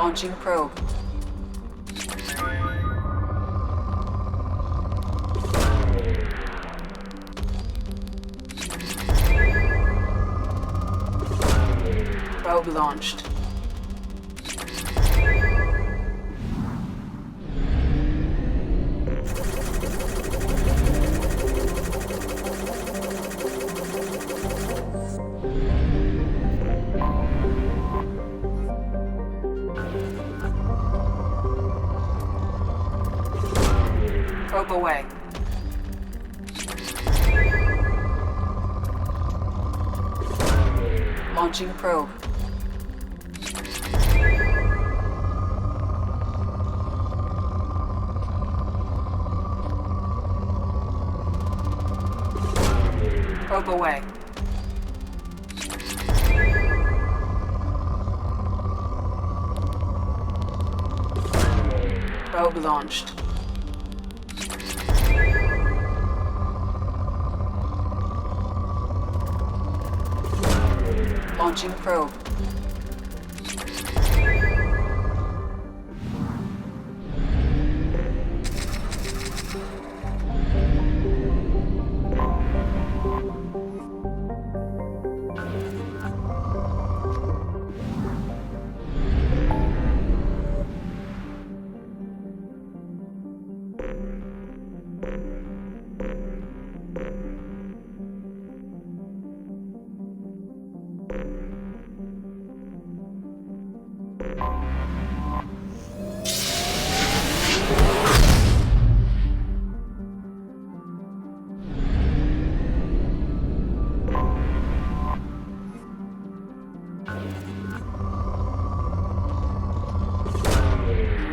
Launching probe. Probe launched. Probe away. Launching probe. Probe away. Probe launched. Launching probe.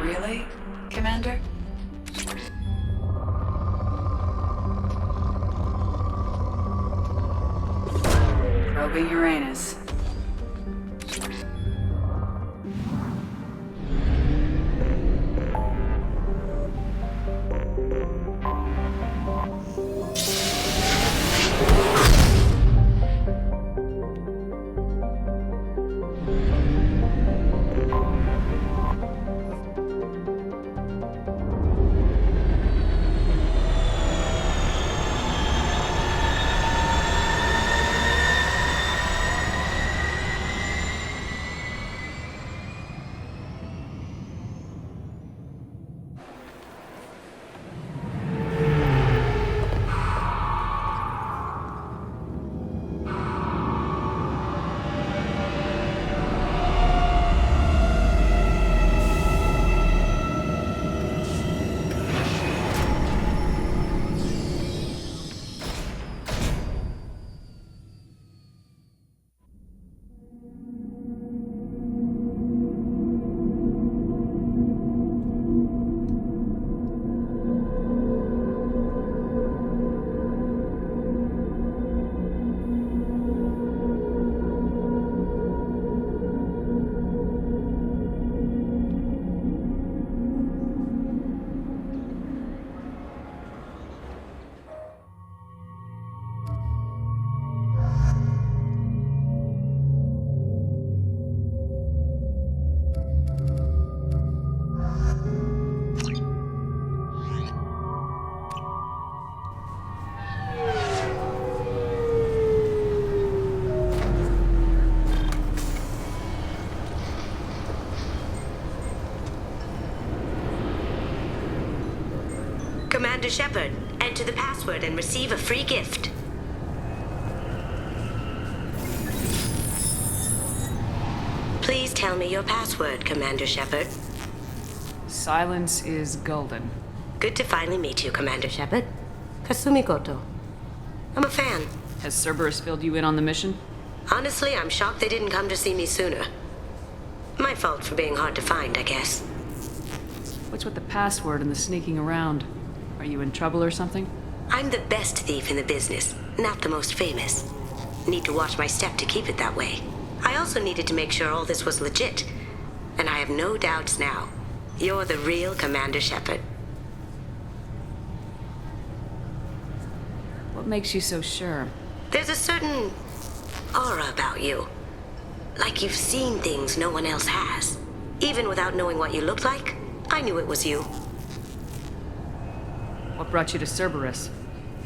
Really, Commander? Probing Uranus. Commander Shepard, enter the password and receive a free gift. Please tell me your password, Commander Shepard. Silence is golden. Good to finally meet you, Commander Shepard. Kasumi Goto. I'm a fan. Has Cerberus filled you in on the mission? Honestly, I'm shocked they didn't come to see me sooner. My fault for being hard to find, I guess. What's with the password and the sneaking around? Are you in trouble or something? I'm the best thief in the business, not the most famous. Need to watch my step to keep it that way. I also needed to make sure all this was legit. And I have no doubts now. You're the real Commander Shepard. What makes you so sure? There's a certain aura about you. Like you've seen things no one else has. Even without knowing what you looked like, I knew it was you. What brought you to Cerberus?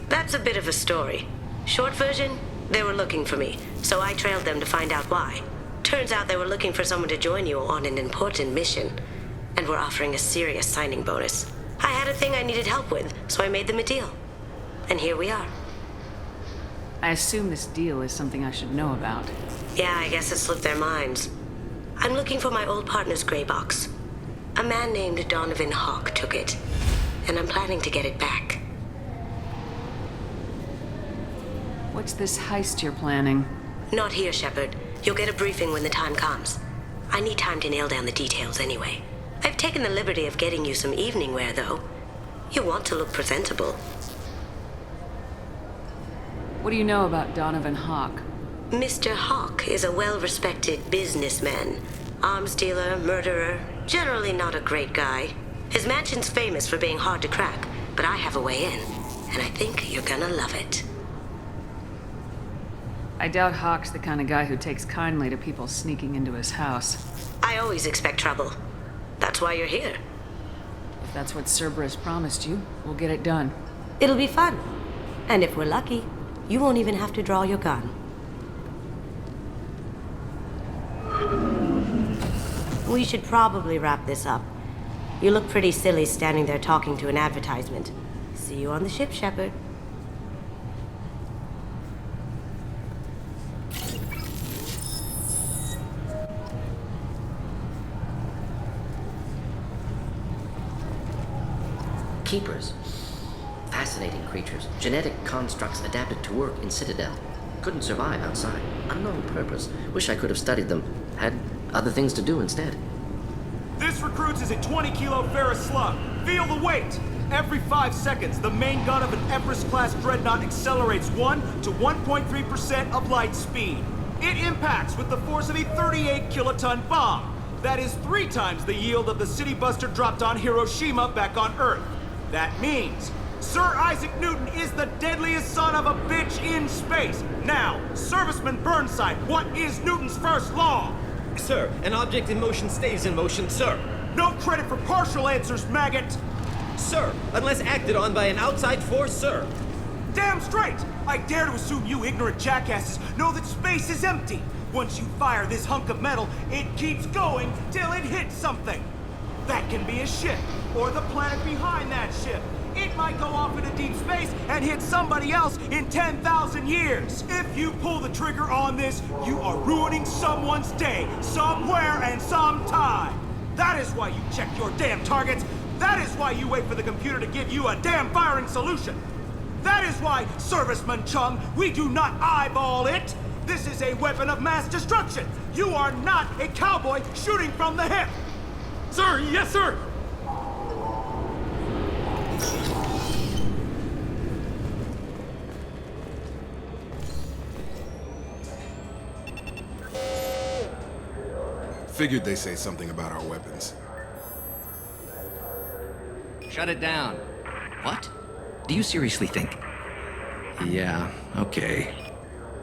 That's a bit of a story. Short version, they were looking for me, so I trailed them to find out why. Turns out they were looking for someone to join you on an important mission, and were offering a serious signing bonus. I had a thing I needed help with, so I made them a deal. And here we are. I assume this deal is something I should know about. Yeah, I guess it slipped their minds. I'm looking for my old partner's gray box. A man named Donovan Hawk took it, and I'm planning to get it back. What's this heist you're planning? Not here, Shepard. You'll get a briefing when the time comes. I need time to nail down the details anyway. I've taken the liberty of getting you some evening wear, though. You want to look presentable. What do you know about Donovan Hawk? Mr. Hawk is a well-respected businessman. Arms dealer, murderer, generally not a great guy. His mansion's famous for being hard to crack, but I have a way in, and I think you're gonna love it. I doubt Hawk's the kind of guy who takes kindly to people sneaking into his house. I always expect trouble. That's why you're here. If that's what Cerberus promised you, we'll get it done. It'll be fun. And if we're lucky, you won't even have to draw your gun. We should probably wrap this up. You look pretty silly standing there talking to an advertisement. See you on the ship, Shepard. Keepers. Fascinating creatures. Genetic constructs adapted to work in Citadel. Couldn't survive outside. Unknown purpose. Wish I could have studied them. Had other things to do instead. This recruits is a 20-kilo Ferris slug. Feel the weight! Every 5 seconds, the main gun of an Everest-class dreadnought accelerates 1 to 1.3% of light speed. It impacts with the force of a 38-kiloton bomb. That is 3 times the yield of the city buster dropped on Hiroshima back on Earth. That means Sir Isaac Newton is the deadliest son of a bitch in space. Now, Serviceman Burnside, what is Newton's first law? Sir, an object in motion stays in motion, sir. No credit for partial answers, maggot! Sir, unless acted on by an outside force, sir. Damn straight! I dare to assume you ignorant jackasses know that space is empty. Once you fire this hunk of metal, it keeps going till it hits something. That can be a ship, or the planet behind that ship. It might go off into deep space and hit somebody else in 10,000 years. If you pull the trigger on this, you are ruining someone's day, somewhere and sometime. That is why you check your damn targets. That is why you wait for the computer to give you a damn firing solution. That is why, Serviceman Chung, we do not eyeball it. This is a weapon of mass destruction. You are not a cowboy shooting from the hip. Sir, yes, sir! Figured they say something about our weapons. Shut it down. What? Do you seriously think? Yeah, okay.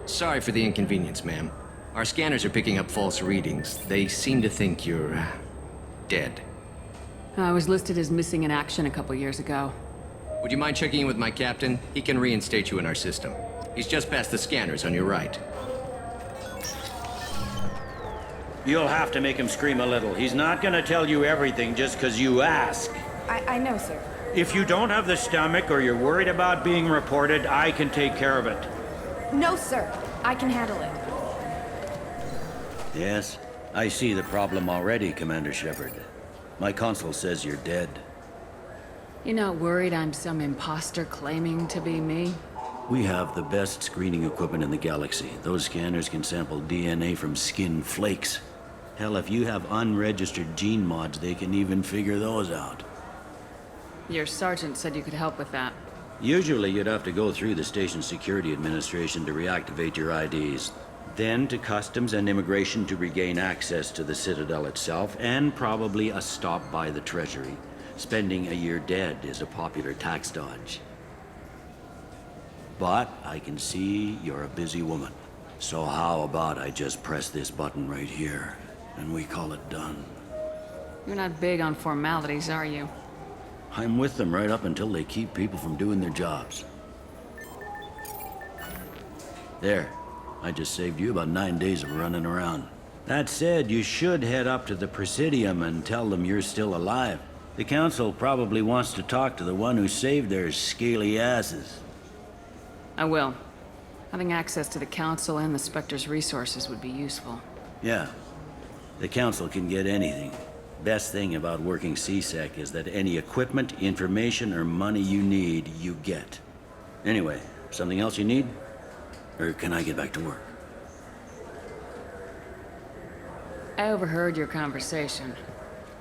Sorry for the inconvenience, ma'am. Our scanners are picking up false readings. They seem to think you're, dead. I was listed as missing in action a couple years ago. Would you mind checking in with my captain? He can reinstate you in our system. He's just past the scanners on your right. You'll have to make him scream a little. He's not gonna tell you everything just 'cause you ask. I know, sir. If you don't have the stomach or you're worried about being reported, I can take care of it. No, sir. I can handle it. Yes, I see the problem already, Commander Shepard. My console says you're dead. You're not worried I'm some imposter claiming to be me? We have the best screening equipment in the galaxy. Those scanners can sample DNA from skin flakes. Hell, if you have unregistered gene mods, they can even figure those out. Your sergeant said you could help with that. Usually you'd have to go through the station security administration to reactivate your IDs. Then to customs and immigration to regain access to the Citadel itself, and probably a stop by the Treasury. Spending a year dead is a popular tax dodge. But I can see you're a busy woman. So how about I just press this button right here, and we call it done? You're not big on formalities, are you? I'm with them right up until they keep people from doing their jobs. There. I just saved you about 9 days of running around. That said, you should head up to the Presidium and tell them you're still alive. The Council probably wants to talk to the one who saved their scaly asses. I will. Having access to the Council and the Spectre's resources would be useful. Yeah. The Council can get anything. Best thing about working CSEC is that any equipment, information, or money you need, you get. Anyway, something else you need? Or can I get back to work? I overheard your conversation.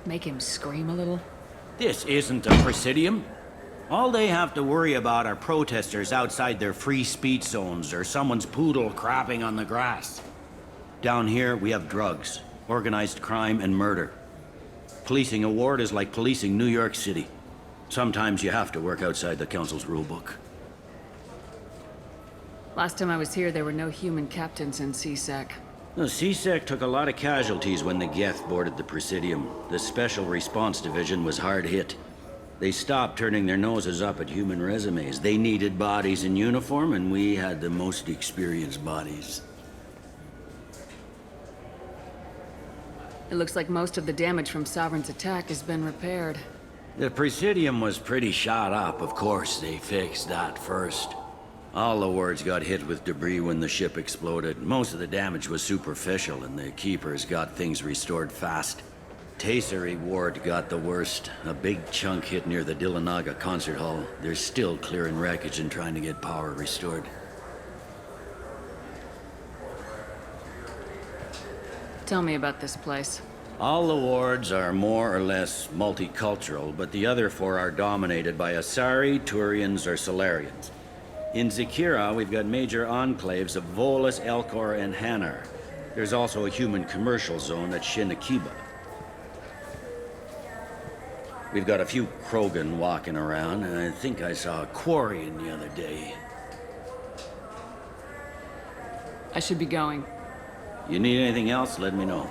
Make him scream a little? This isn't a Presidium. All they have to worry about are protesters outside their free speech zones or someone's poodle crapping on the grass. Down here, we have drugs, organized crime, and murder. Policing a ward is like policing New York City. Sometimes you have to work outside the Council's rulebook. Last time I was here, there were no human captains in CSEC. The CSEC took a lot of casualties when the Geth boarded the Presidium. The Special Response Division was hard hit. They stopped turning their noses up at human resumes. They needed bodies in uniform, and we had the most experienced bodies. It looks like most of the damage from Sovereign's attack has been repaired. The Presidium was pretty shot up. Of course, they fixed that first. All the wards got hit with debris when the ship exploded. Most of the damage was superficial, and the Keepers got things restored fast. Tasery Ward got the worst. A big chunk hit near the Dillanaga concert hall. They're still clearing wreckage and trying to get power restored. Tell me about this place. All the wards are more or less multicultural, but the other four are dominated by Asari, Turians, or Solarians. In Zakira, we've got major enclaves of Volus, Elcor, and Hanar. There's also a human commercial zone at Shinakiba. We've got a few Krogan walking around, and I think I saw a Quarian the other day. I should be going. You need anything else, let me know.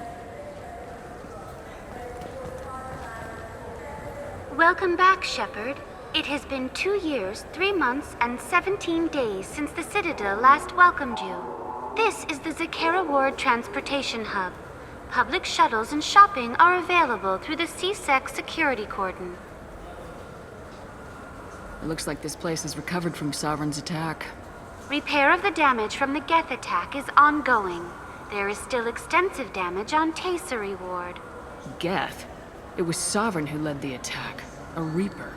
Welcome back, Shepard. It has been 2 years, 3 months, and 17 days since the Citadel last welcomed you. This is the Zakera Ward Transportation Hub. Public shuttles and shopping are available through the CSEC security cordon. It looks like this place has recovered from Sovereign's attack. Repair of the damage from the Geth attack is ongoing. There is still extensive damage on Tasery Ward. Geth? It was Sovereign who led the attack. A Reaper.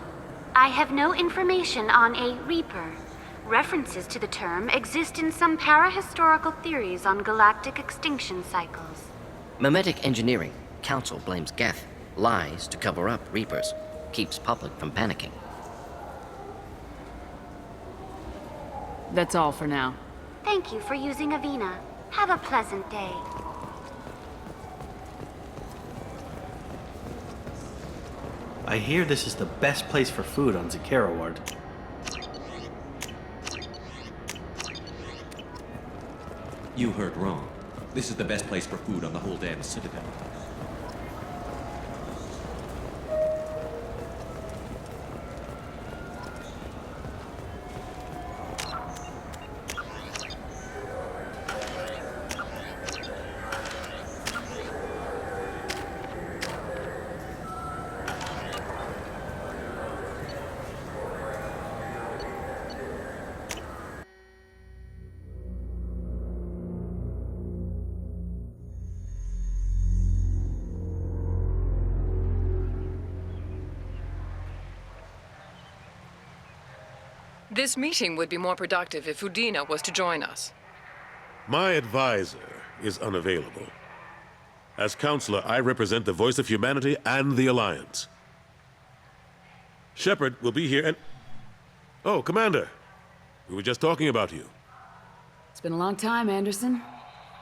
I have no information on a Reaper. References to the term exist in some parahistorical theories on galactic extinction cycles. Memetic engineering. Council blames Geth. Lies to cover up Reapers. Keeps public from panicking. That's all for now. Thank you for using Avina. Have a pleasant day. I hear this is the best place for food on Zakera Ward. You heard wrong. This is the best place for food on the whole damn Citadel. This meeting would be more productive if Udina was to join us. My advisor is unavailable. As counselor, I represent the voice of humanity and the Alliance. Shepard will be here and... Oh, Commander. We were just talking about you. It's been a long time, Anderson.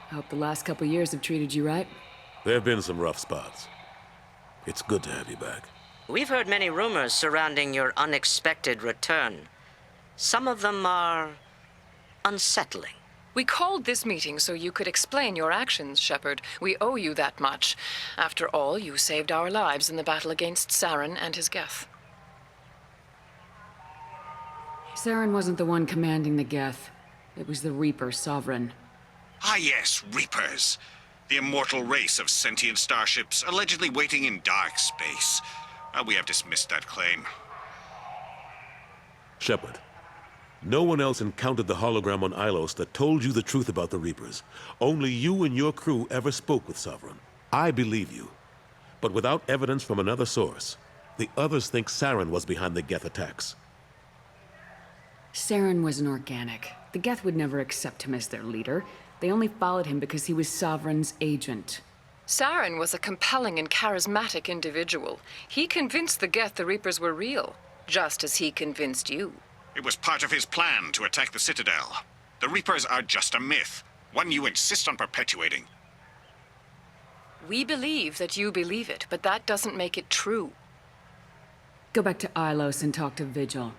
I hope the last couple years have treated you right. There have been some rough spots. It's good to have you back. We've heard many rumors surrounding your unexpected return. Some of them are unsettling. We called this meeting so you could explain your actions, Shepard. We owe you that much. After all, you saved our lives in the battle against Saren and his Geth. Saren wasn't the one commanding the Geth. It was the Reaper Sovereign. Ah yes, Reapers. The immortal race of sentient starships allegedly waiting in dark space. We have dismissed that claim. Shepard, no one else encountered the hologram on Ilos that told you the truth about the Reapers. Only you and your crew ever spoke with Sovereign. I believe you. But without evidence from another source, the others think Saren was behind the Geth attacks. Saren was an organic. The Geth would never accept him as their leader. They only followed him because he was Sovereign's agent. Saren was a compelling and charismatic individual. He convinced the Geth the Reapers were real, just as he convinced you. It was part of his plan to attack the Citadel. The Reapers are just a myth, one you insist on perpetuating. We believe that you believe it, but that doesn't make it true. Go back to Ilos and talk to Vigil.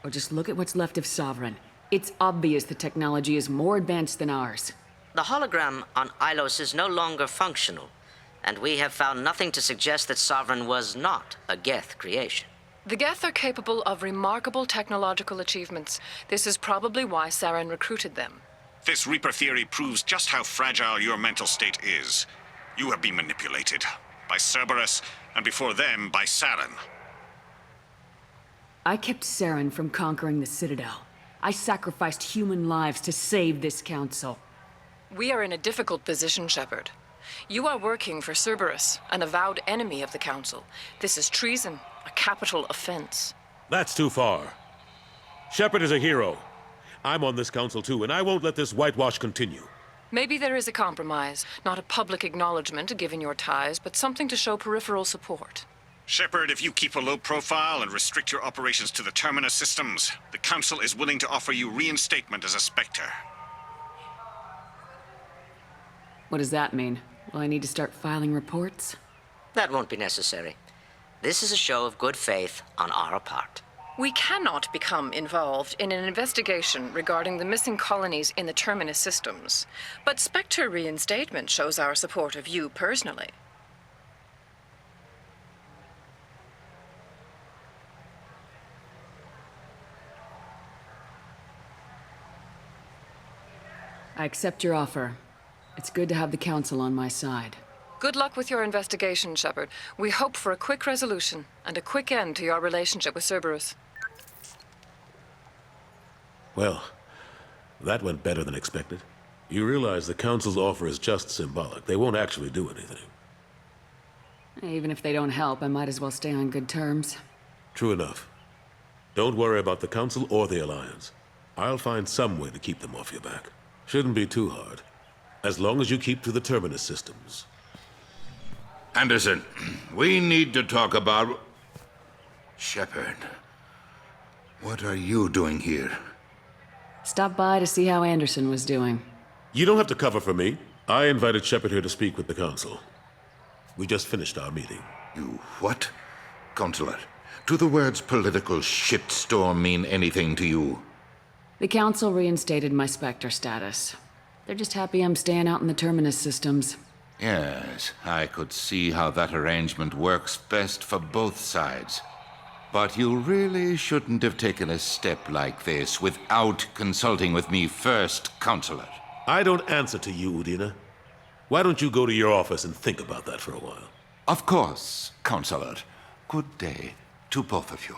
Or just look at what's left of Sovereign. It's obvious the technology is more advanced than ours. The hologram on Ilos is no longer functional, and we have found nothing to suggest that Sovereign was not a Geth creation. The Geth are capable of remarkable technological achievements. This is probably why Saren recruited them. This Reaper theory proves just how fragile your mental state is. You have been manipulated by Cerberus, and before them, by Saren. I kept Saren from conquering the Citadel. I sacrificed human lives to save this council. We are in a difficult position, Shepard. You are working for Cerberus, an avowed enemy of the Council. This is treason, a capital offense. That's too far. Shepard is a hero. I'm on this council too, and I won't let this whitewash continue. Maybe there is a compromise. Not a public acknowledgement given your ties, but something to show peripheral support. Shepard, if you keep a low profile and restrict your operations to the Terminus systems, the Council is willing to offer you reinstatement as a Spectre. What does that mean? Will I need to start filing reports? That won't be necessary. This is a show of good faith on our part. We cannot become involved in an investigation regarding the missing colonies in the Terminus systems, but Spectre reinstatement shows our support of you personally. I accept your offer. It's good to have the Council on my side. Good luck with your investigation, Shepard. We hope for a quick resolution and a quick end to your relationship with Cerberus. Well, that went better than expected. You realize the Council's offer is just symbolic. They won't actually do anything. Even if they don't help, I might as well stay on good terms. True enough. Don't worry about the Council or the Alliance. I'll find some way to keep them off your back. Shouldn't be too hard. As long as you keep to the Terminus systems. Anderson, we need to talk about... Shepard, what are you doing here? Stop by to see how Anderson was doing. You don't have to cover for me. I invited Shepard here to speak with the Council. We just finished our meeting. You what? Counselor, do the words political shitstorm mean anything to you? The Council reinstated my Spectre status. They're just happy I'm staying out in the Terminus systems. Yes, I could see how that arrangement works best for both sides. But you really shouldn't have taken a step like this without consulting with me first, Counselor. I don't answer to you, Udina. Why don't you go to your office and think about that for a while? Of course, Counselor. Good day to both of you.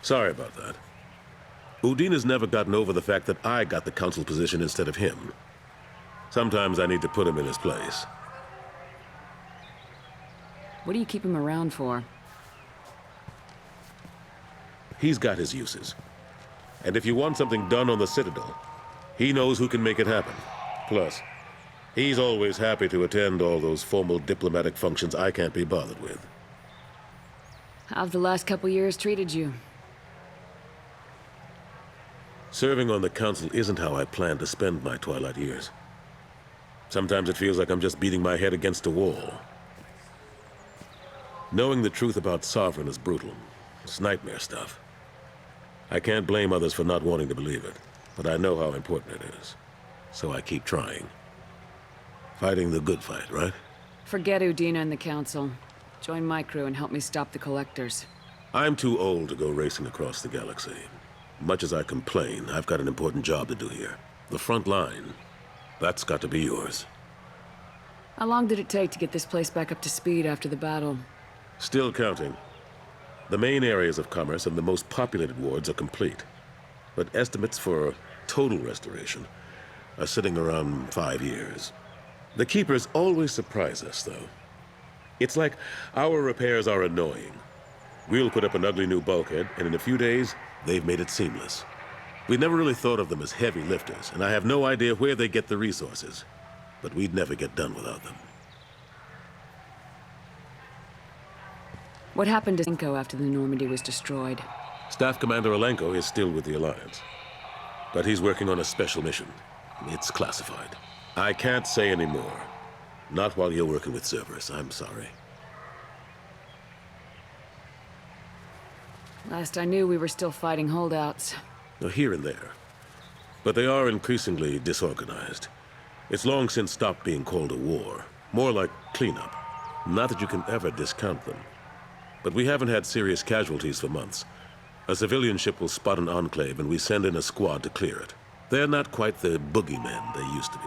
Sorry about that. Udina's never gotten over the fact that I got the Council position instead of him. Sometimes I need to put him in his place. What do you keep him around for? He's got his uses. And if you want something done on the Citadel, he knows who can make it happen. Plus, he's always happy to attend all those formal diplomatic functions I can't be bothered with. How've the last couple years treated you? Serving on the Council isn't how I plan to spend my twilight years. Sometimes it feels like I'm just beating my head against a wall. Knowing the truth about Sovereign is brutal. It's nightmare stuff. I can't blame others for not wanting to believe it. but I know how important it is. So I keep trying. Fighting the good fight, right? Forget Udina and the Council. Join my crew and help me stop the Collectors. I'm too old to go racing across the galaxy. Much as I complain, I've got an important job to do here. The front line. That's got to be yours. How long did it take to get this place back up to speed after the battle? Still counting. The main areas of commerce and the most populated wards are complete. But estimates for total restoration are sitting around 5 years. The Keepers always surprise us, though. It's like our repairs are annoying. We'll put up an ugly new bulkhead, and in a few days, they've made it seamless. We never really thought of them as heavy lifters, and I have no idea where they get the resources. But we'd never get done without them. What happened to Cinco after the Normandy was destroyed? Staff Commander Alenko is still with the Alliance. But he's working on a special mission. It's classified. I can't say any more. Not while you're working with Cerberus, I'm sorry. Last I knew, we were still fighting holdouts. Here and there. But they are increasingly disorganized. It's long since stopped being called a war. More like cleanup. Not that you can ever discount them. But we haven't had serious casualties for months. A civilian ship will spot an enclave and we send in a squad to clear it. They're not quite the boogeymen they used to be.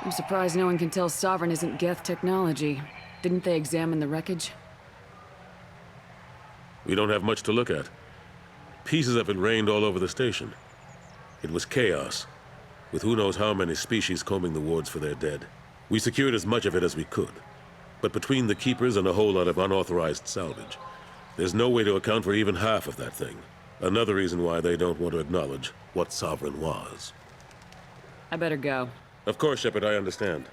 I'm surprised no one can tell Sovereign isn't Geth technology. Didn't they examine the wreckage? We don't have much to look at. Pieces of it rained all over the station. It was chaos, with who knows how many species combing the wards for their dead. We secured as much of it as we could. But between the Keepers and a whole lot of unauthorized salvage, there's no way to account for even half of that thing. Another reason why they don't want to acknowledge what Sovereign was. I better go. Of course, Shepard, I understand.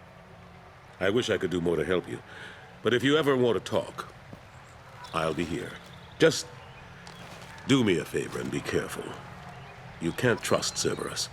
I wish I could do more to help you. But if you ever want to talk, I'll be here. Just do me a favor and be careful. You can't trust Cerberus.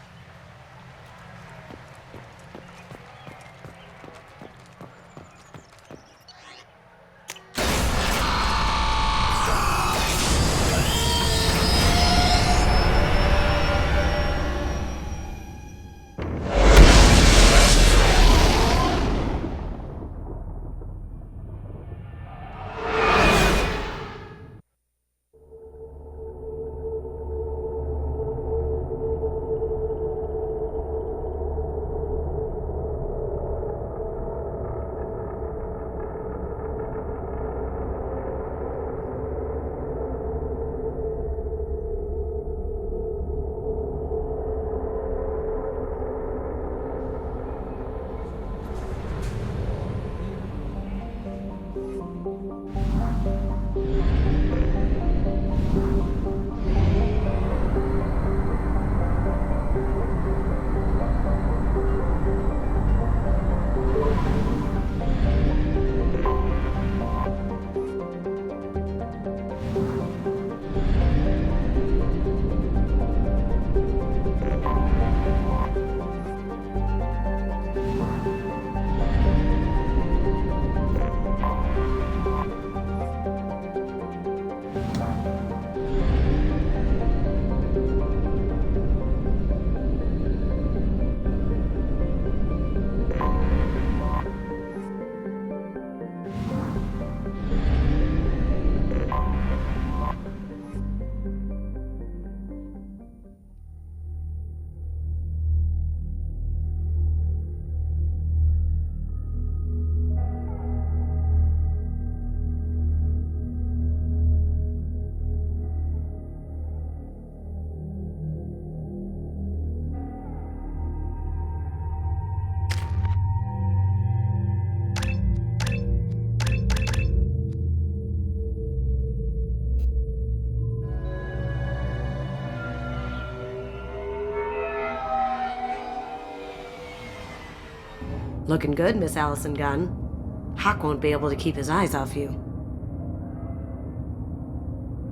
Looking good, Miss Allison Gunn. Hawk won't be able to keep his eyes off you.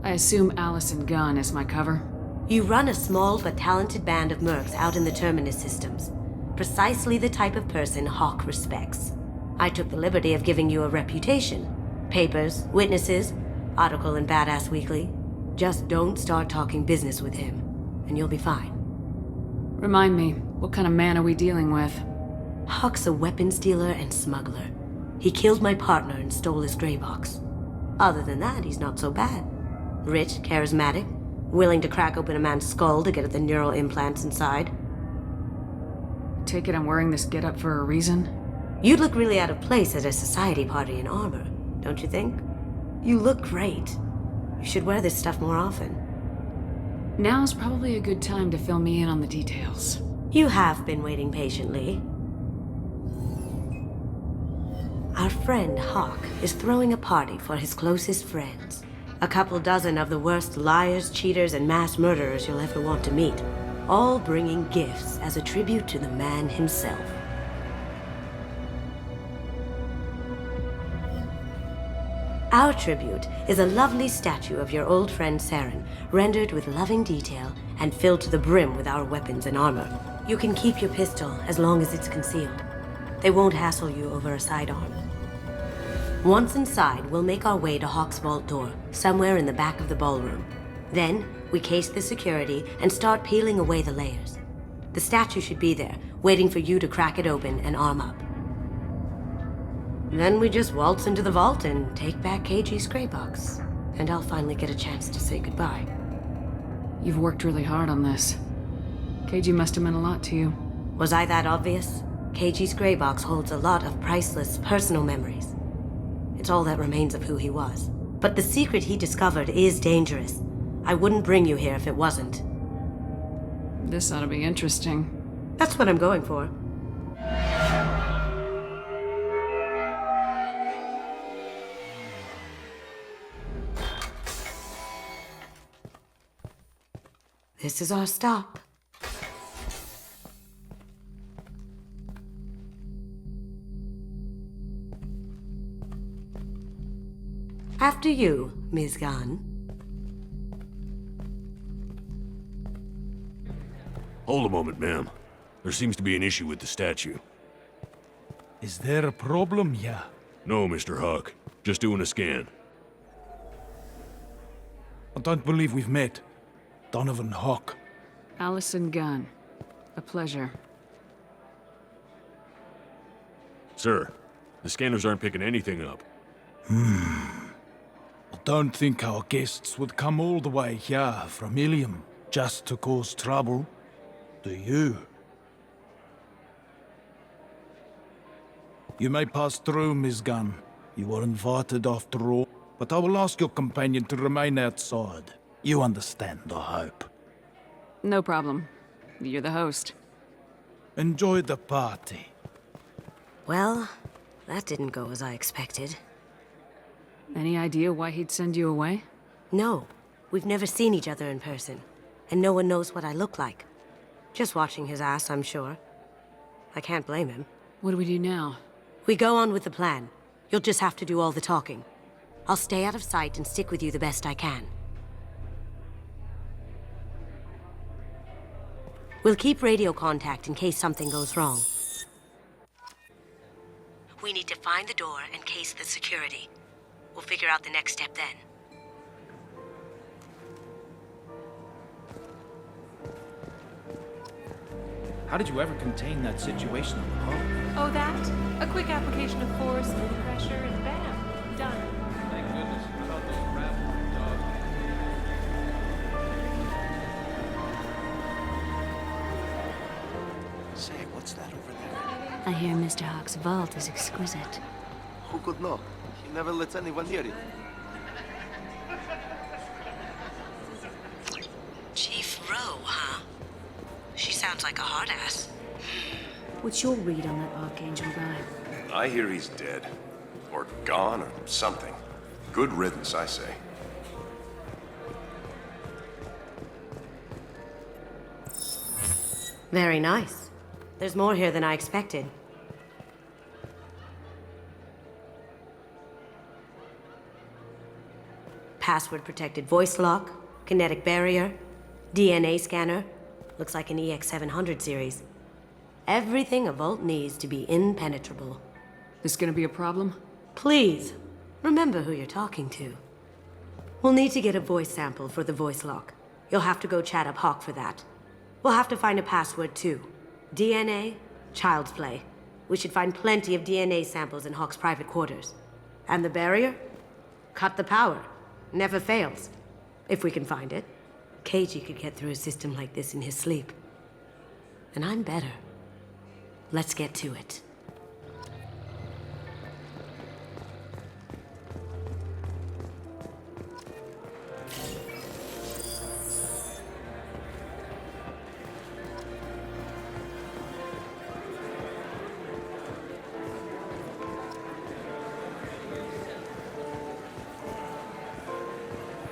I assume Allison Gunn is my cover? You run a small but talented band of mercs out in the Terminus systems. Precisely the type of person Hawk respects. I took the liberty of giving you a reputation. Papers, witnesses, article in Badass Weekly. Just don't start talking business with him. and you'll be fine. Remind me, what kind of man are we dealing with? Hawk's a weapons dealer and smuggler. He killed my partner and stole his gray box. Other than that, he's not so bad. Rich, charismatic, willing to crack open a man's skull to get at the neural implants inside. Take it I'm wearing this getup for a reason? You'd look really out of place at a society party in armor, don't you think? You look great. You should wear this stuff more often. Now's probably a good time to fill me in on the details. You have been waiting patiently. Our friend Hawk is throwing a party for his closest friends. A couple dozen of the worst liars, cheaters, and mass murderers you'll ever want to meet. All bringing gifts as a tribute to the man himself. Our tribute is a lovely statue of your old friend Saren, rendered with loving detail and filled to the brim with our weapons and armor. You can keep your pistol as long as it's concealed. They won't hassle you over a sidearm. Once inside, we'll make our way to Hawk's vault door, somewhere in the back of the ballroom. Then, we case the security and start peeling away the layers. The statue should be there, waiting for you to crack it open and arm up. Then we just waltz into the vault and take back KG's gray box. And I'll finally get a chance to say goodbye. You've worked really hard on this. KG must have meant a lot to you. Was I that obvious? KG's gray box holds a lot of priceless personal memories. It's all that remains of who he was. But the secret he discovered is dangerous. I wouldn't bring you here if it wasn't. This ought to be interesting. That's what I'm going for. This is our stop. After you, Ms. Gunn. Hold a moment, ma'am. There seems to be an issue with the statue. Is there a problem here? No, Mr. Hawk. Just doing a scan. I don't believe we've met. Donovan Hawk. Allison Gunn. A pleasure. Sir, the scanners aren't picking anything up. I don't think our guests would come all the way here from Ilium just to cause trouble. Do you? You may pass through, Ms. Gunn. You were invited after all. But I will ask your companion to remain outside. You understand, I hope. No problem. You're the host. Enjoy the party. Well, that didn't go as I expected. Any idea why he'd send you away? No. We've never seen each other in person. And no one knows what I look like. Just watching his ass, I'm sure. I can't blame him. What do we do now? We go on with the plan. You'll just have to do all the talking. I'll stay out of sight and stick with you the best I can. We'll keep radio contact in case something goes wrong. We need to find the door and case the security. We'll figure out the next step then. How did you ever contain that situation on the hull? Oh, that? A quick application of force, little pressure, and bam, done. Thank goodness. How about those rabbit dogs? Say, what's that over there? I hear Mr. Hawk's vault is exquisite. Who could know? He never lets anyone near it. Chief Rowe, huh? She sounds like a hard ass. What's your read on that Archangel guy? I hear he's dead. Or gone, or something. Good riddance, I say. Very nice. There's more here than I expected. Password-protected voice lock, kinetic barrier, DNA scanner. Looks like an EX700 series. Everything a vault needs to be impenetrable. This gonna be a problem? Please, remember who you're talking to. We'll need to get a voice sample for the voice lock. You'll have to go chat up Hawk for that. We'll have to find a password, too. DNA, child's play. We should find plenty of DNA samples in Hawk's private quarters. And the barrier? Cut the power. Never fails. If we can find it. KG could get through a system like this in his sleep. And I'm better. Let's get to it.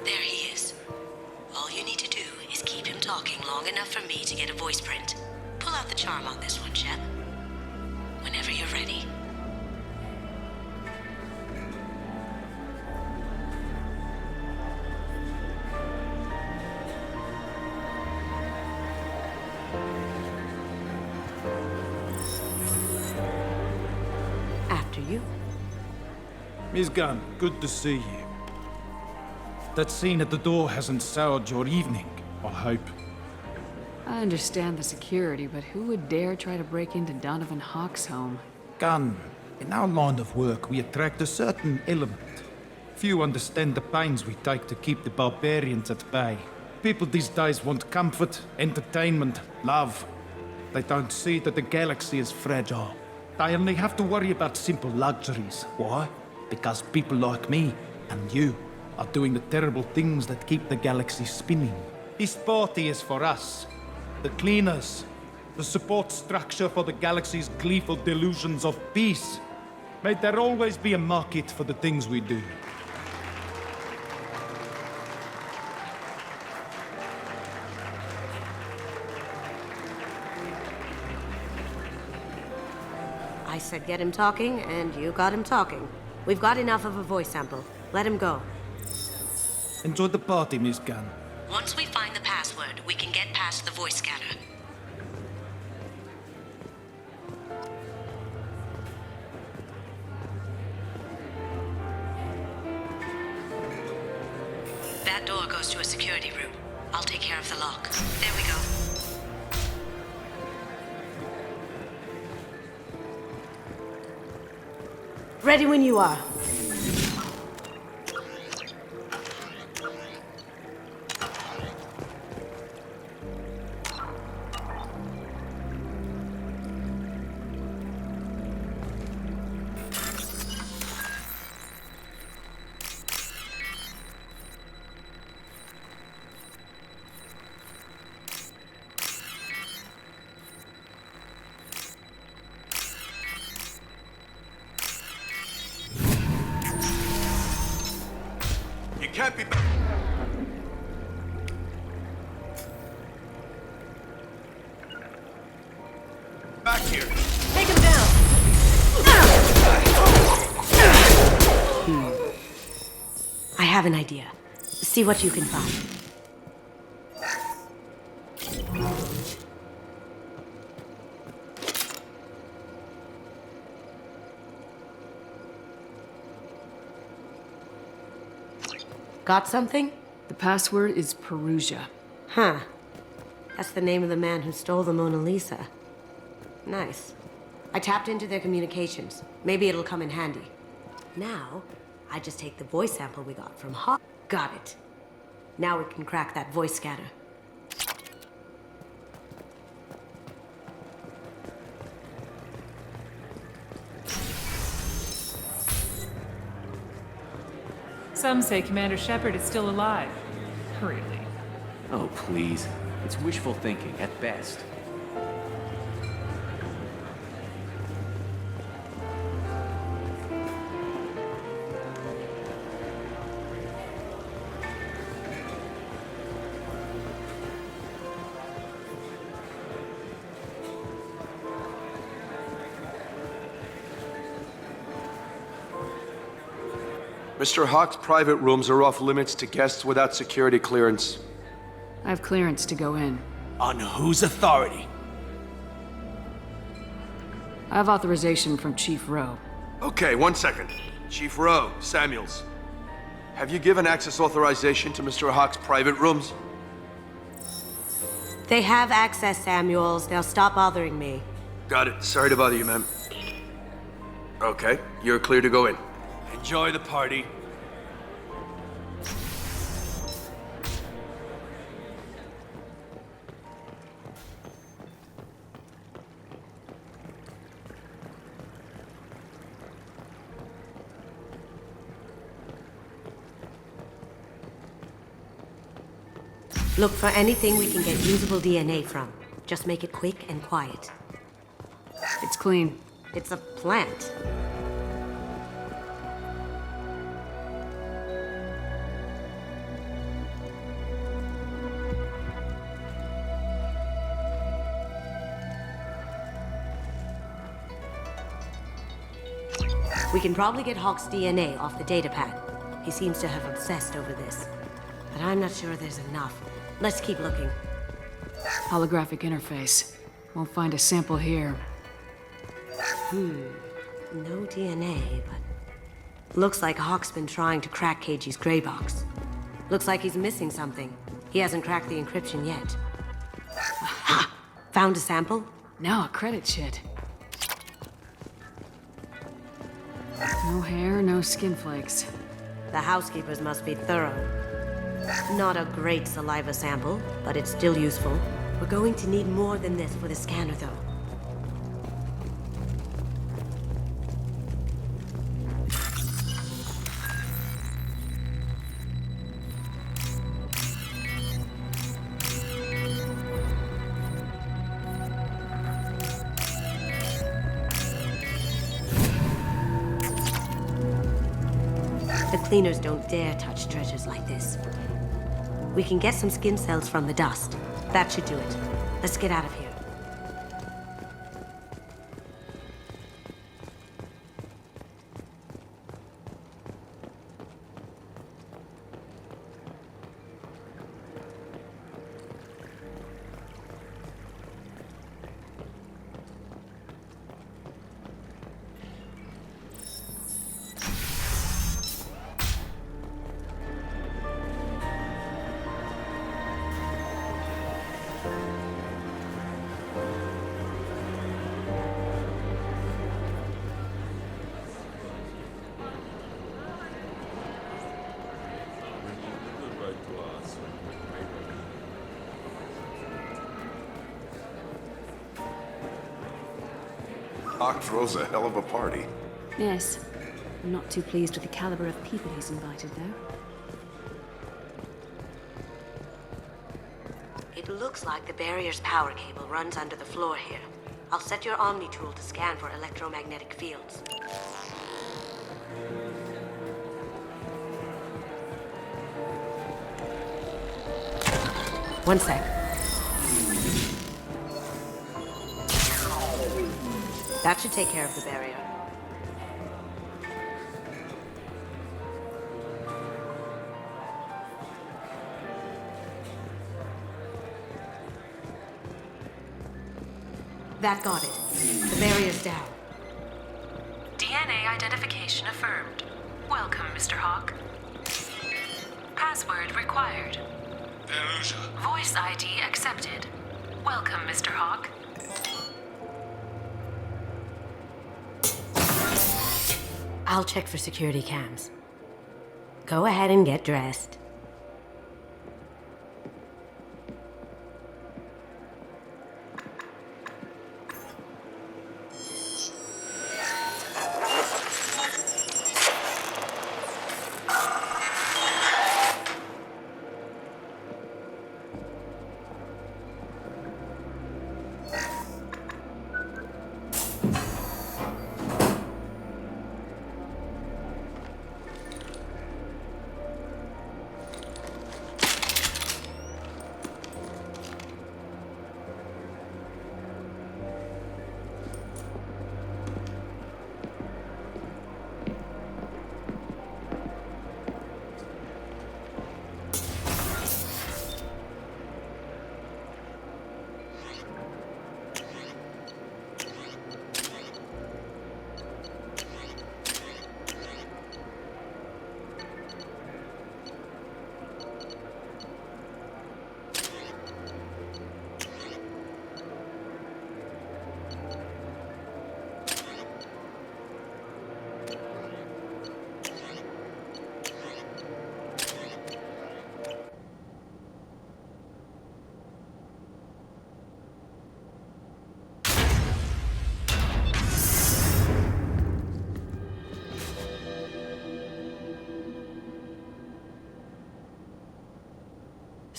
There he is. All you need to do is keep him talking long enough for me to get a voice print. Pull out the charm on this one, Shep. Whenever you're ready. After you. Miss Gunn, good to see you. That scene at the door hasn't soured your evening, I hope. I understand the security, but who would dare try to break into Donovan Hawk's home? Gunn, in our line of work, we attract a certain element. Few understand the pains we take to keep the barbarians at bay. People these days want comfort, entertainment, love. They don't see that the galaxy is fragile. They only have to worry about simple luxuries. Why? Because people like me and you are doing the terrible things that keep the galaxy spinning. This party is for us. The cleaners. The support structure for the galaxy's gleeful delusions of peace. May there always be a market for the things we do. I said get him talking, and you got him talking. We've got enough of a voice sample. Let him go. Enjoy the party, Miss Gunn. Once we find the password, we can get past the voice scanner. That door goes to a security room. I'll take care of the lock. There we go. Ready when you are. Can't be. Back here. Take him down. I have an idea. See what you can find. Got something? The password is Perugia. Huh. That's the name of the man who stole the Mona Lisa. Nice. I tapped into their communications. Maybe it'll come in handy. Now, I just take the voice sample we got from Hawk. Got it. Now we can crack that voice scanner. Some say Commander Shepard is still alive. Really? Oh, please. It's wishful thinking at best. Mr. Hawk's private rooms are off limits to guests without security clearance. I have clearance to go in. On whose authority? I have authorization from Chief Rowe. Okay, 1 second. Chief Rowe, Samuels. Have you given access authorization to Mr. Hawk's private rooms? They have access, Samuels. They'll stop bothering me. Got it. Sorry to bother you, ma'am. Okay, you're clear to go in. Enjoy the party. Look for anything we can get usable DNA from. Just make it quick and quiet. It's clean. It's a plant. We can probably get Hawk's DNA off the datapad. He seems to have obsessed over this. But I'm not sure there's enough. Let's keep looking. Holographic interface. Won't find a sample here. No DNA, but... Looks like Hawk's been trying to crack KG's gray box. Looks like he's missing something. He hasn't cracked the encryption yet. Aha! Found a sample? Now a credit sheet. No hair, no skin flakes. The housekeepers must be thorough. Not a great saliva sample, but it's still useful. We're going to need more than this for the scanner, though. The cleaners don't dare touch treasures like this. We can get some skin cells from the dust. That should do it. Let's get out of here. Hawk throws a hell of a party. Yes. I'm not too pleased with the caliber of people he's invited, though. It looks like the barrier's power cable runs under the floor here. I'll set your Omni tool to scan for electromagnetic fields. One sec. That should take care of the barrier. That got it. The barrier's down. DNA identification affirmed. Welcome, Mr. Hawk. Password required. Voice ID accepted. Welcome, Mr. Hawk. I'll check for security cams. Go ahead and get dressed.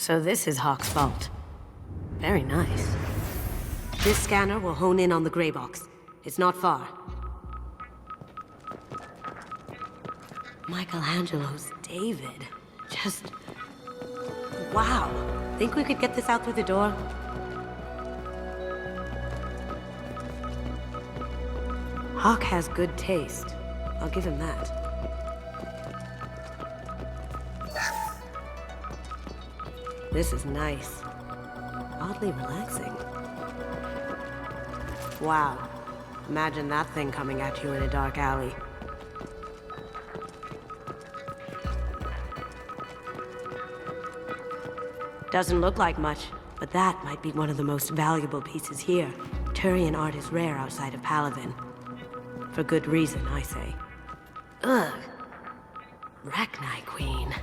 So this is Hawk's vault. Very nice. This scanner will hone in on the gray box. It's not far. Michelangelo's David. Just... wow. Think we could get this out through the door? Hawk has good taste. I'll give him that. This is nice. Oddly relaxing. Wow. Imagine that thing coming at you in a dark alley. Doesn't look like much, but that might be one of the most valuable pieces here. Turian art is rare outside of Palavin. For good reason, I say. Ugh. Rachni Queen.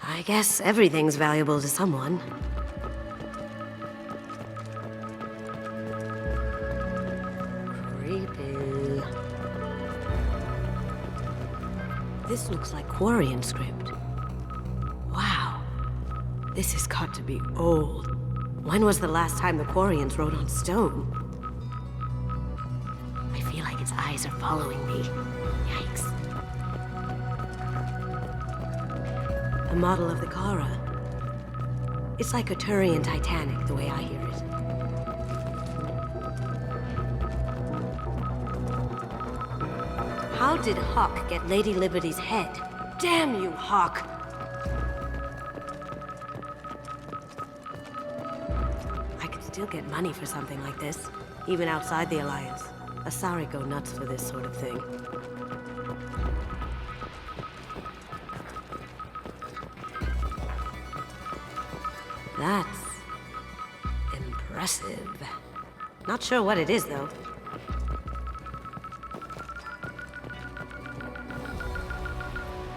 I guess everything's valuable to someone. Creepy. This looks like Quarian script. Wow. This has got to be old. When was the last time the Quarians wrote on stone? I feel like its eyes are following me. Yikes. A model of the Kara. It's like a Turian Titanic, the way I hear it. How did Hawk get Lady Liberty's head? Damn you, Hawk! I could still get money for something like this, even outside the Alliance. Asari go nuts for this sort of thing. That's impressive. Not sure what it is, though.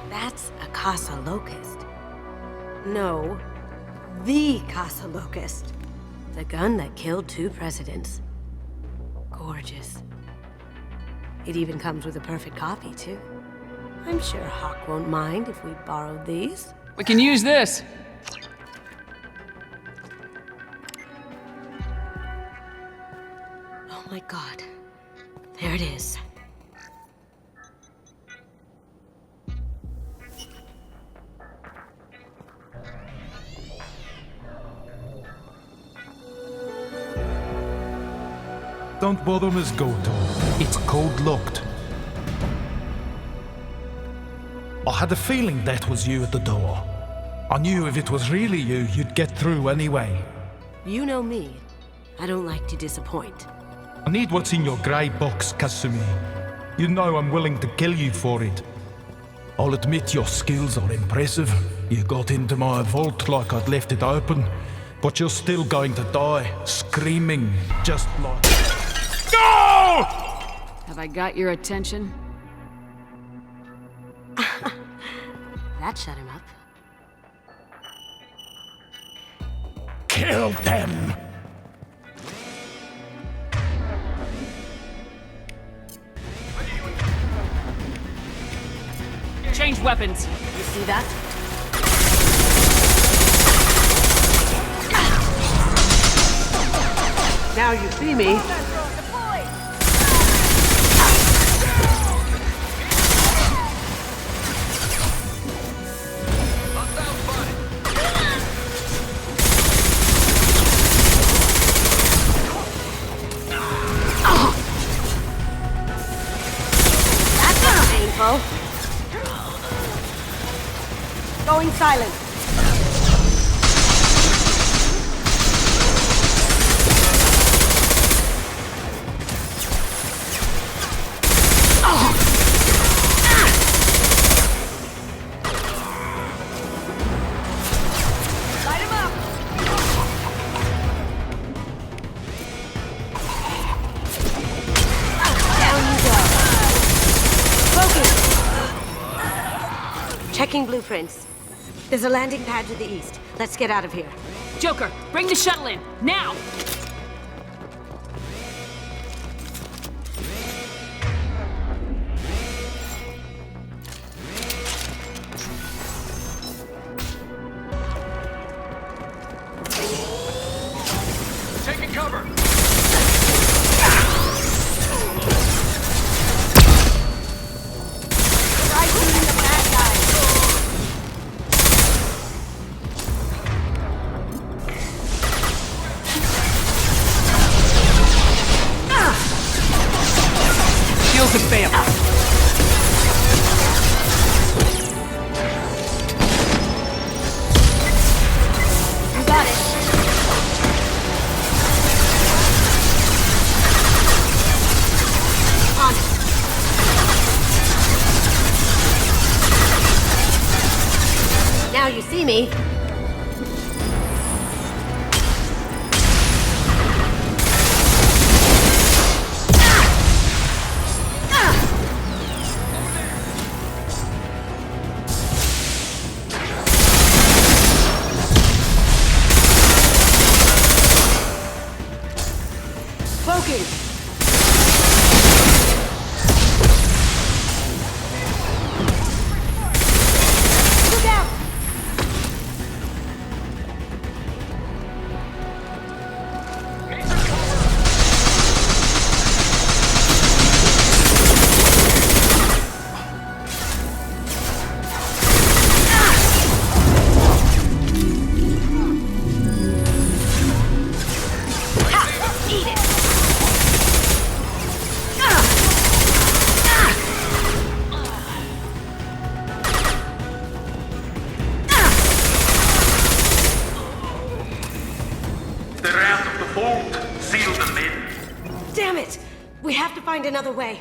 That's a Casa Locust. No, the Casa Locust. The gun that killed 2 presidents. Gorgeous. It even comes with a perfect copy, too. I'm sure Hawk won't mind if we borrowed these. We can use this! Oh my god. There it is. Don't bother, Miss Goto. It's code-locked. I had a feeling that was you at the door. I knew if it was really you, you'd get through anyway. You know me. I don't like to disappoint. I need what's in your grey box, Kasumi. You know I'm willing to kill you for it. I'll admit your skills are impressive. You got into my vault like I'd left it open, but you're still going to die, screaming, just like... No! Have I got your attention? That shut him up. Kill them! Change weapons! You see that? Now you see me. Going silent. Light him up. Down you go. Focus. Checking blueprints. There's a landing pad to the east. Let's get out of here. Joker, bring the shuttle in, now! doesn't fail. You got it. On it. Now you see me. Cloaking! Look out! Ha! Eat it! They're out of the vault. Seal them in. Damn it! We have to find another way.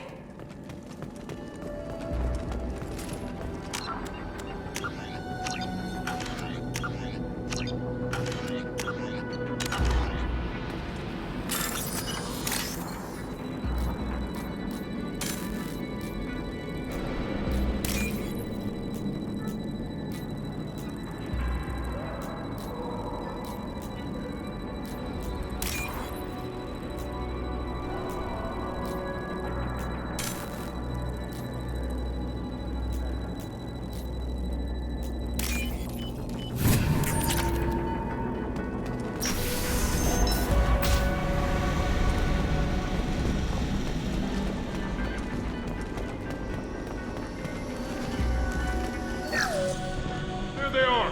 There they are.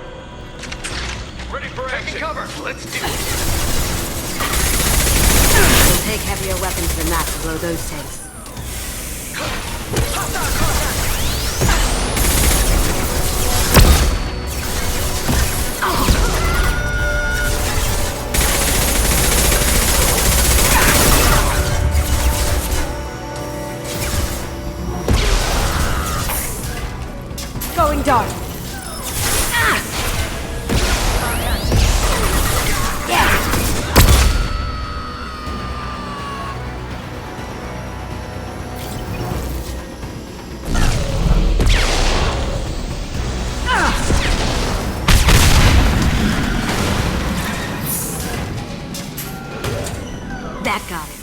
Ready for action. Taking cover. Let's do it. It'll take heavier weapons than that to blow those tanks. Going dark. That got it.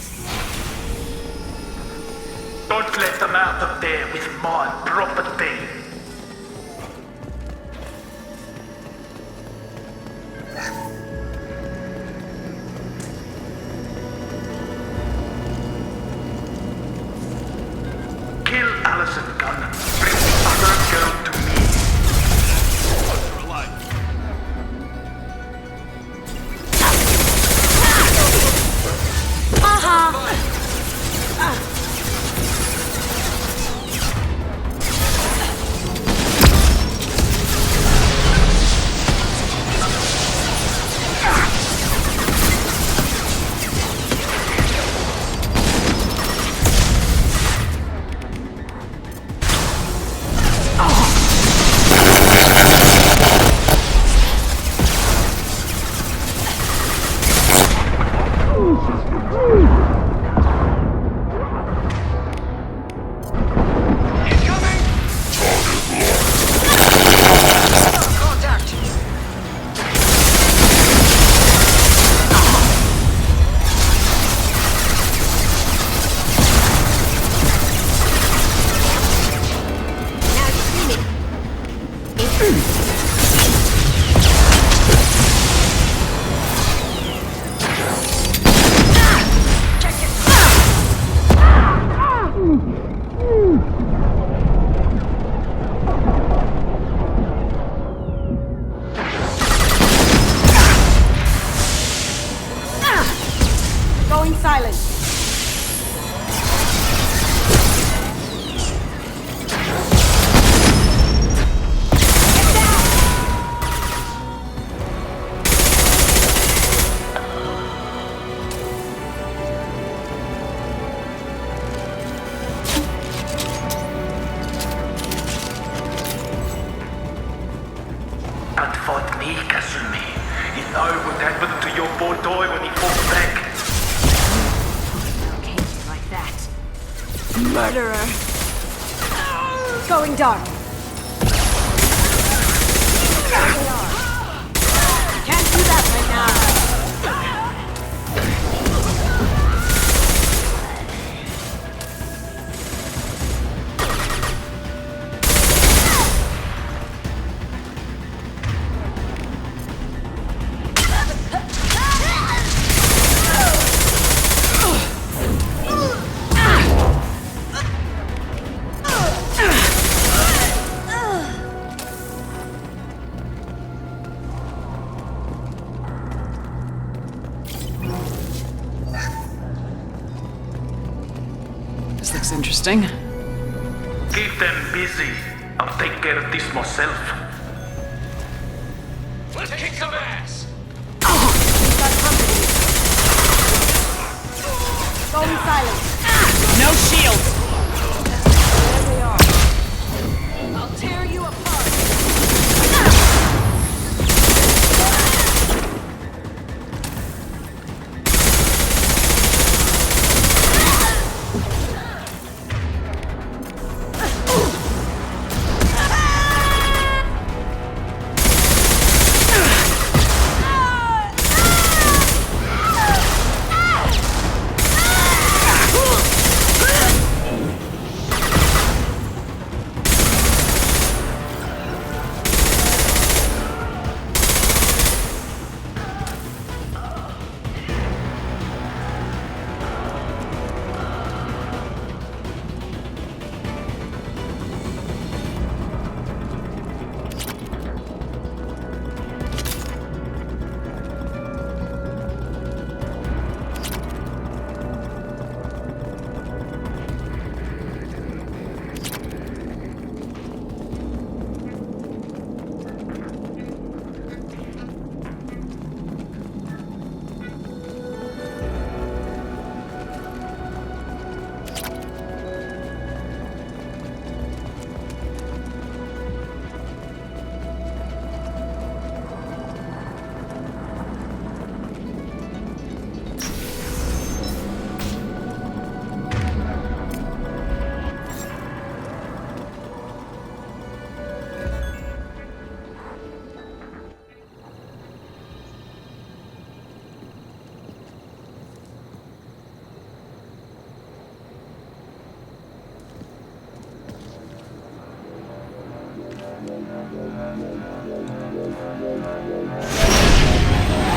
Don't let them out of there with my property. Kill Allison Gunn. Bring the other girl to me. Murderer. Going dark. There they are. Can't do that right now. This looks interesting. Keep them busy. I'll take care of this myself. Let's kick some ass! We've got company. Going silent. No shield! There they are. I'll tear you apart.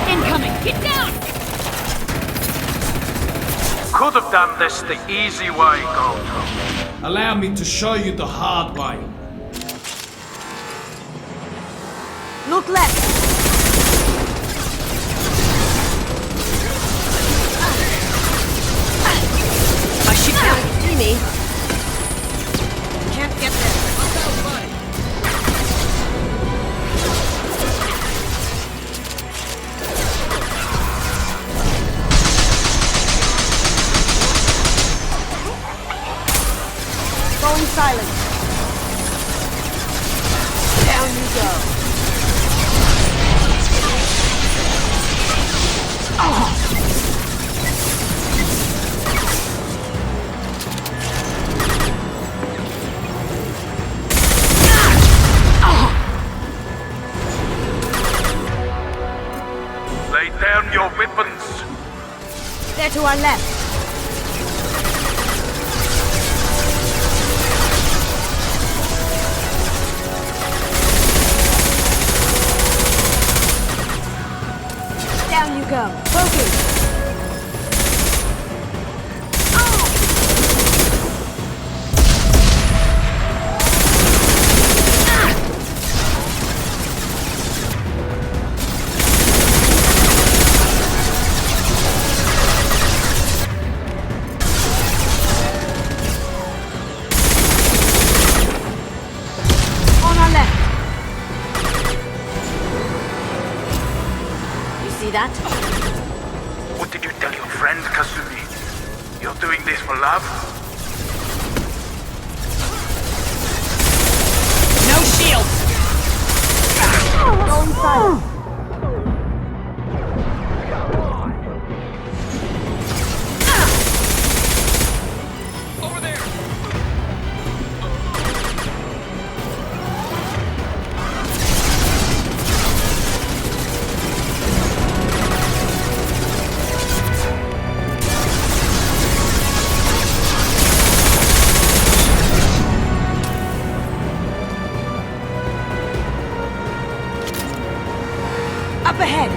Incoming! Get down! Could have done this the easy way, Goldtop. Allow me to show you the hard way. Look left! I should now see me. Can't get there. Going silent. Down you go. Lay down your weapons. They're to our left. Down you go. Focus. On our left. You see that? What did you tell your friend, Kazumi? You're doing this for love? No shield! Going silent. Over there! Up ahead!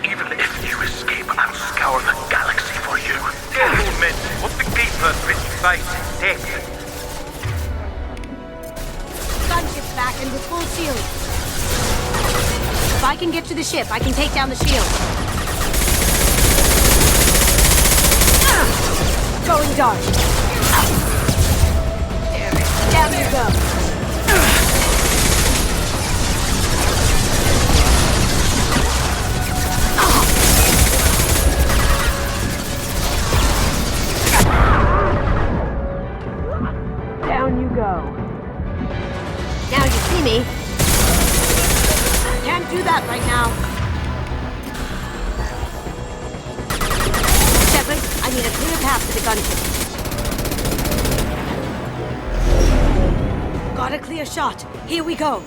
Even if you escape, I'll scour the galaxy for you. Careful, men. What the gatekeeper when you face death? Gunship's back and with full shield. If I can get to the ship, I can take down the shield. Going dark. Down you go. Down you go. Now you see me. Can't do that right now. Shepard, I need a clear path to the gunship. Got a clear shot. Here we go.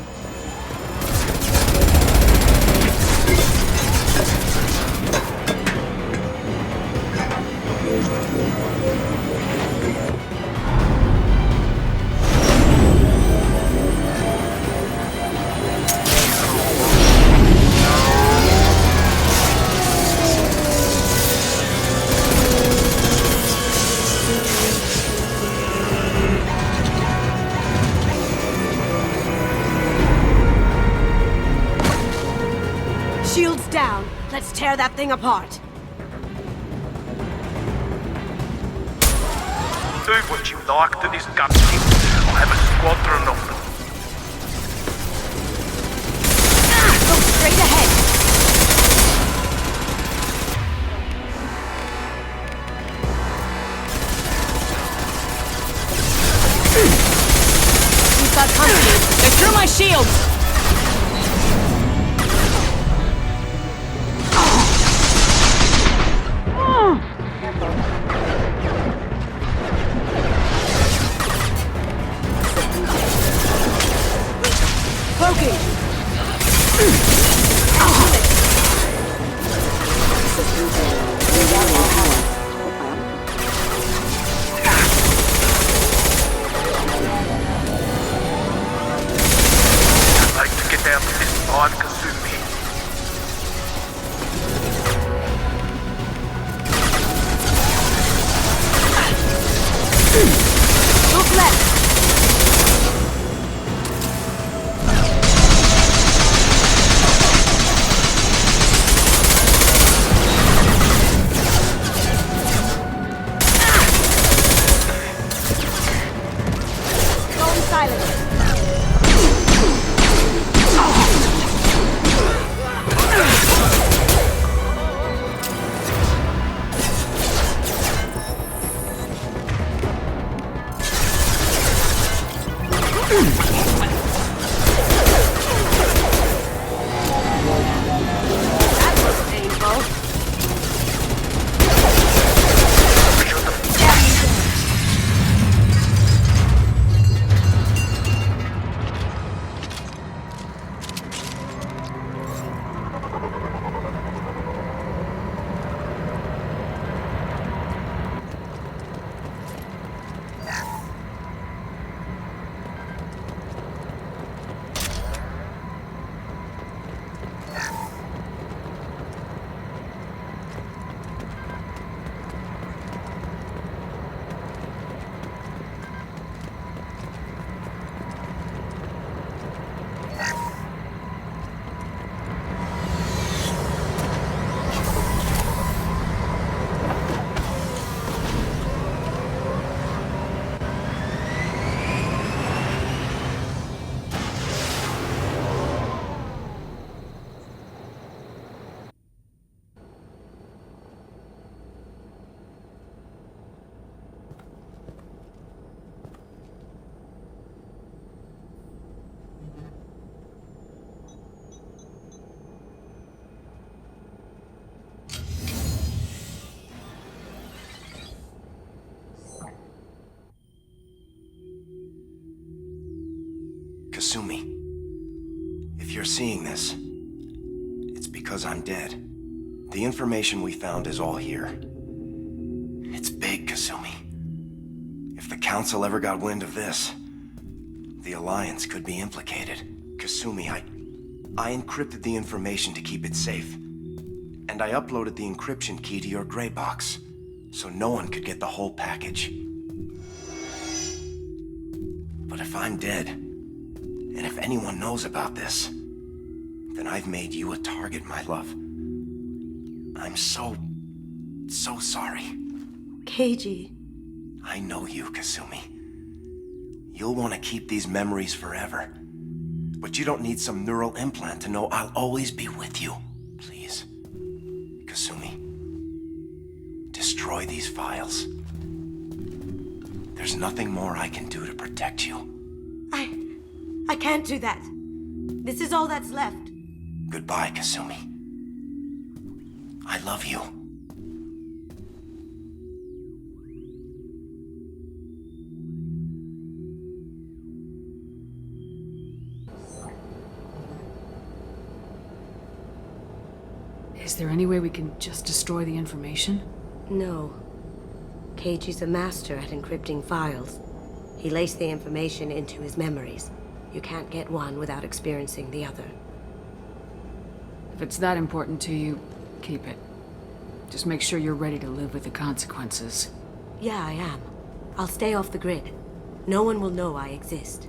Shields down. Let's tear that thing apart. Do what you like to this gunship. I'll have a squadron of them. Go straight ahead. We've got company. They're through my shields. Cloaking! I'd like to get down to this live Kasumi. Look left! Going silent. Kasumi, if you're seeing this, it's because I'm dead. The information we found is all here. It's big, Kasumi. If the Council ever got wind of this, the Alliance could be implicated. Kasumi, I encrypted the information to keep it safe. And I uploaded the encryption key to your gray box, so no one could get the whole package. But if I'm dead, and if anyone knows about this, then I've made you a target, my love. I'm so sorry. Keiji. I know you, Kasumi. You'll want to keep these memories forever. But you don't need some neural implant to know I'll always be with you. Please. Kasumi. Destroy these files. There's nothing more I can do to protect you. I can't do that. This is all that's left. Goodbye, Kasumi. I love you. Is there any way we can just destroy the information? No. Keiji's a master at encrypting files. He laced the information into his memories. You can't get one without experiencing the other. If it's that important to you, keep it. Just make sure you're ready to live with the consequences. Yeah, I am. I'll stay off the grid. No one will know I exist.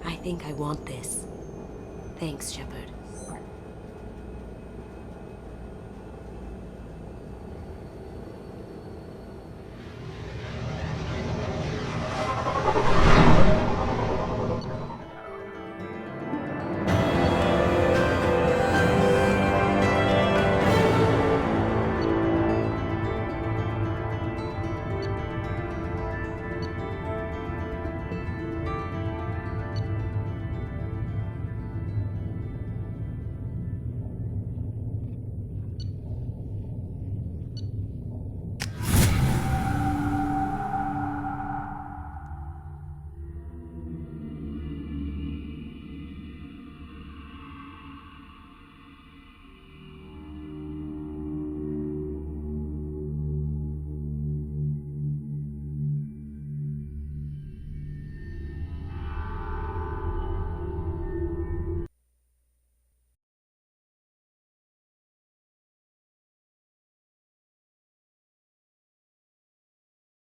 I think I want this. Thanks, Shepard.